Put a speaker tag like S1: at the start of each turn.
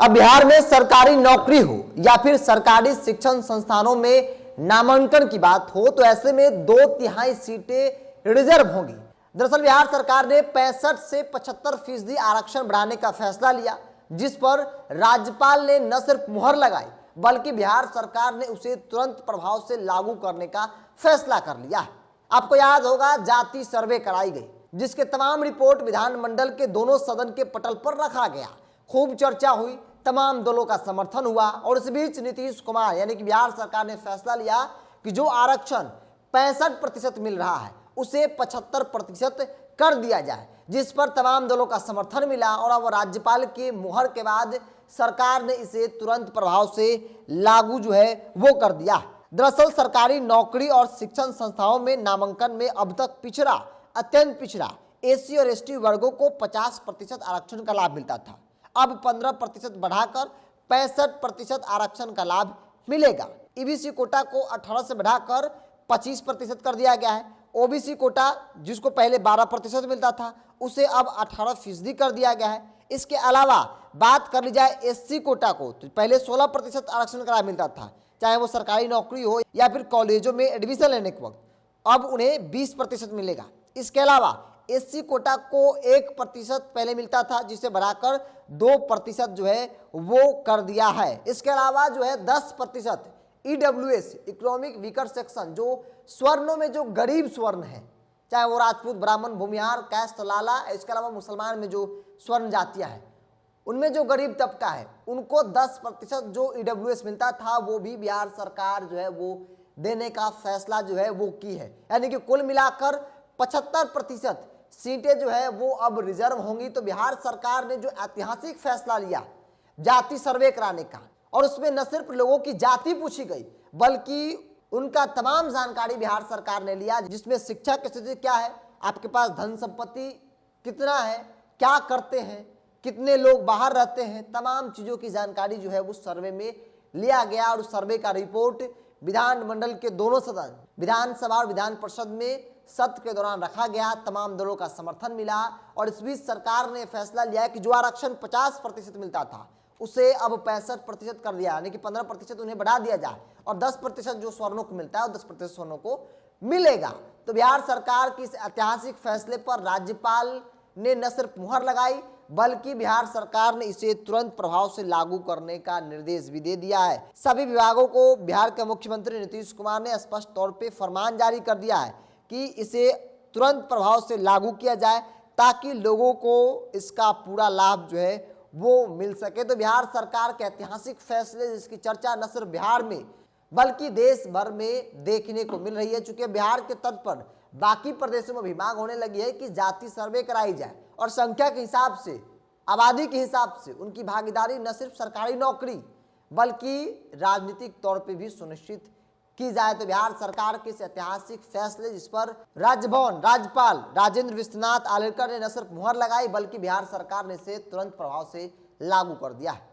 S1: अब बिहार में सरकारी नौकरी हो या फिर सरकारी शिक्षण संस्थानों में नामांकन की बात हो तो ऐसे में 2/3 सीटें रिजर्व होंगी। दरअसल बिहार सरकार ने 65 से 75% आरक्षण बढ़ाने का फैसला लिया, जिस पर राज्यपाल ने न सिर्फ मुहर लगाई बल्कि बिहार सरकार ने उसे तुरंत प्रभाव से लागू करने का फैसला कर लिया है। आपको याद होगा, जाति सर्वे कराई गई जिसके तमाम रिपोर्ट विधानमंडल के दोनों सदन के पटल पर रखा गया। खूब चर्चा हुई, तमाम दलों का समर्थन हुआ और इस बीच नीतीश कुमार यानी कि बिहार सरकार ने फैसला लिया कि जो आरक्षण 65% मिल रहा है उसे 75% कर दिया जाए, जिस पर तमाम दलों का समर्थन मिला और अब राज्यपाल के मुहर के बाद सरकार ने इसे तुरंत प्रभाव से लागू वो कर दिया। दरअसल सरकारी नौकरी और शिक्षण संस्थाओं में नामांकन में अब तक पिछड़ा, अत्यंत पिछड़ा एससी और एसटी वर्गों को 50% आरक्षण का लाभ मिलता था। अब 15% बढ़ाकर 65% आरक्षण का लाभ मिलेगा। ईबीसी कोटा को 18 से बढ़ाकर 25% कर दिया गया है। ओबीसी कोटा जिसको पहले 12% मिलता था उसे अब 18% कर दिया गया है। इसके अलावा बात कर ली जाए एससी कोटा को, तो पहले 16% आरक्षण का लाभ मिलता था, चाहे वो सरकारी नौकरी हो या फिर कॉलेजों में एडमिशन लेने के वक्त, अब उन्हें 20% मिलेगा। इसके अलावा एससी कोटा को 1% पहले मिलता था, जिसे बढ़ाकर 2% वो कर दिया है। इसके अलावा 10% ईडब्ल्यूएस इकोनॉमिक वीकर सेक्शन, जो स्वर्णों में जो गरीब स्वर्ण है, चाहे वो राजपूत, ब्राह्मण, भूमिहार, कैस्ट, लाला, इसके अलावा मुसलमान में जो स्वर्ण जातियां हैं उनमें जो गरीब तबका है उनको 10% जो ईडब्ल्यूएस मिलता था वो भी बिहार सरकार वो देने का फैसला वो की है। यानी कि कुल मिलाकर 75% सीटें वो अब रिजर्व होंगी। तो बिहार सरकार ने जो ऐतिहासिक फैसला लिया जाति सर्वे कराने का, और उसमें न सिर्फ लोगों की जाति पूछी गई बल्कि उनका तमाम जानकारी बिहार सरकार ने लिया, जिसमें शिक्षा की स्थिति क्या है, आपके पास धन संपत्ति कितना है, क्या करते हैं, कितने लोग बाहर रहते हैं, तमाम चीजों की जानकारी वो सर्वे में लिया गया। और उस सर्वे का रिपोर्ट विधानमंडल के दोनों सदन, विधानसभा और विधान परिषद में सत्र के दौरान रखा गया। तमाम दलों का समर्थन मिला और इस बीच सरकार ने फैसला लिया कि जो आरक्षण 50% मिलता था उसे अब 65% कर दिया, यानी कि 15% उन्हें बढ़ा दिया जाए और 10% जो स्वर्णों को मिलता है और 10% स्वर्णों को मिलेगा। तो बिहार सरकार की इस ऐतिहासिक फैसले पर राज्यपाल ने न सिर्फ मुहर लगाई बल्कि बिहार सरकार ने इसे तुरंत प्रभाव से लागू करने का निर्देश भी दे दिया है। सभी विभागों को बिहार के मुख्यमंत्री नीतीश कुमार ने स्पष्ट तौर पे फरमान जारी कर दिया है कि इसे तुरंत प्रभाव से लागू किया जाए ताकि लोगों को इसका पूरा लाभ वो मिल सके। तो बिहार सरकार के ऐतिहासिक फैसले जिसकी चर्चा न सिर्फ बिहार में बल्कि देश भर में देखने को मिल रही है। चूंकि बिहार के तर्ज पर बाकी प्रदेशों में भी मांग होने लगी है कि जाति सर्वे कराई जाए और संख्या के हिसाब से, आबादी के हिसाब से उनकी भागीदारी न सिर्फ सरकारी नौकरी बल्कि राजनीतिक तौर पे भी सुनिश्चित की जाए। तो बिहार सरकार के इस ऐतिहासिक फैसले जिस पर राजभवन राज्यपाल राजेंद्र विश्वनाथ आर्लेकर ने न सिर्फ मुहर लगाई बल्कि बिहार सरकार ने इसे तुरंत प्रभाव से लागू कर दिया है।